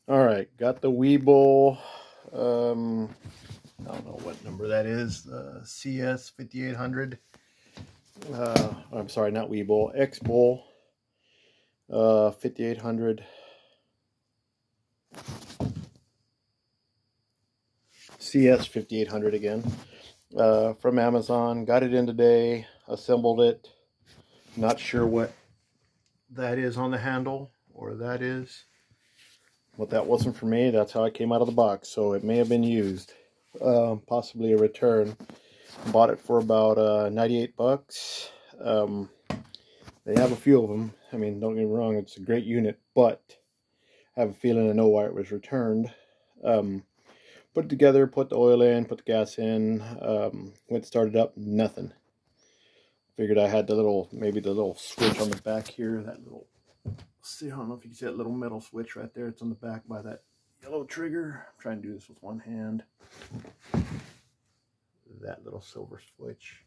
All right, got the Weeble. I don't know what number that is. CS 5800. I'm sorry, not Weeble. xbull. 5800. CS 5800 again. From Amazon. Got it in today. Assembled it. Not sure what that is on the handle, or that is. What that wasn't for me. That's how it came out of the box. So it may have been used. Possibly a return. Bought it for about 98 bucks. They have a few of them. I mean, don't get me wrong, it's a great unit, but I have a feeling I know why it was returned. Put it together, put the oil in, put the gas in, went started up, nothing. Figured I had the little, maybe the little switch on the back here, that little, see, I don't know if you can see that little metal switch right there. It's on the back by that yellow trigger. I'm trying to do this with one hand. That little silver switch.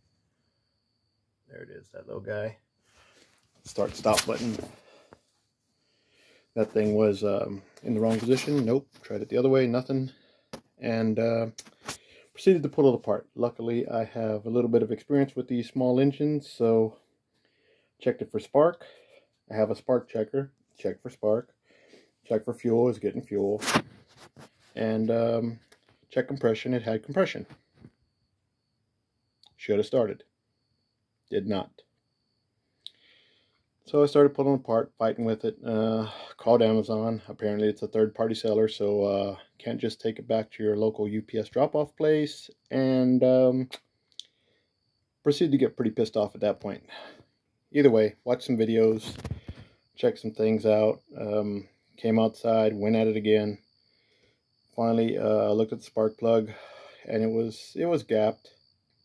There it is, that little guy. Start stop button. That thing was in the wrong position. Nope. Tried it the other way, nothing. And proceeded to pull it apart. Luckily, I have a little bit of experience with these small engines, so checked it for spark. I have a spark checker. Check for spark. Check for fuel. Is getting fuel. And check compression. It had compression. Should have started. Did not. So I started pulling apart, fighting with it. Called Amazon. Apparently it's a third-party seller, so can't just take it back to your local UPS drop-off place. And proceeded to get pretty pissed off at that point. Either way, watched some videos, checked some things out, came outside, went at it again. Finally looked at the spark plug, and it was gapped.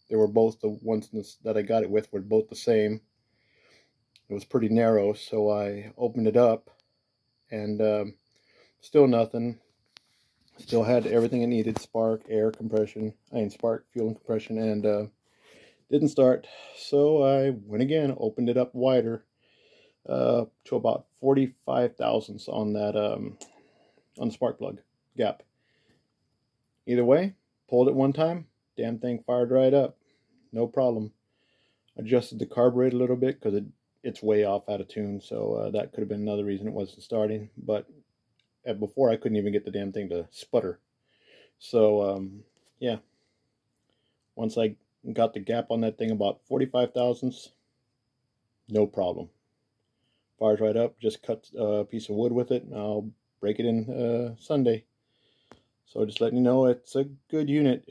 They were both, the ones that I got it with were both the same. It was pretty narrow, so I opened it up, and still nothing. Still had everything it needed: spark, air, compression, spark, fuel, and compression, and didn't start. So I went again, opened it up wider to about 45 thousandths on that on the spark plug gap. Either way, pulled it one time, damn thing fired right up, no problem. Adjusted the carburetor a little bit because it's way off out of tune, so that could have been another reason it wasn't starting. But before, I couldn't even get the damn thing to sputter. So yeah, once I got the gap on that thing about 45 thousandths, no problem. Fires right up. Just cut a piece of wood with it, and I'll break it in Sunday. So just letting you know, it's a good unit.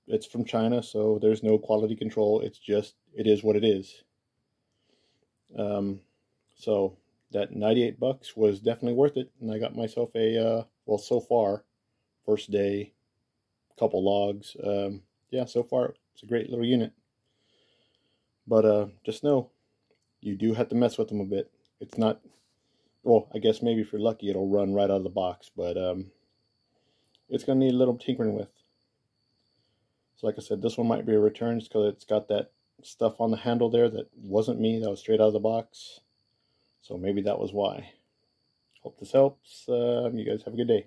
It's from China, so there's no quality control. It is what it is. So that 98 bucks was definitely worth it, and I got myself a well, so far, first day, couple logs, yeah, so far it's a great little unit. But just know, you do have to mess with them a bit. It's not, well, I guess maybe if you're lucky it'll run right out of the box, but it's gonna need a little tinkering with. So like I said, this one might be a return just because it's got that stuff on the handle there that wasn't me, that was straight out of the box. So maybe that was why. Hope this helps. You guys have a good day.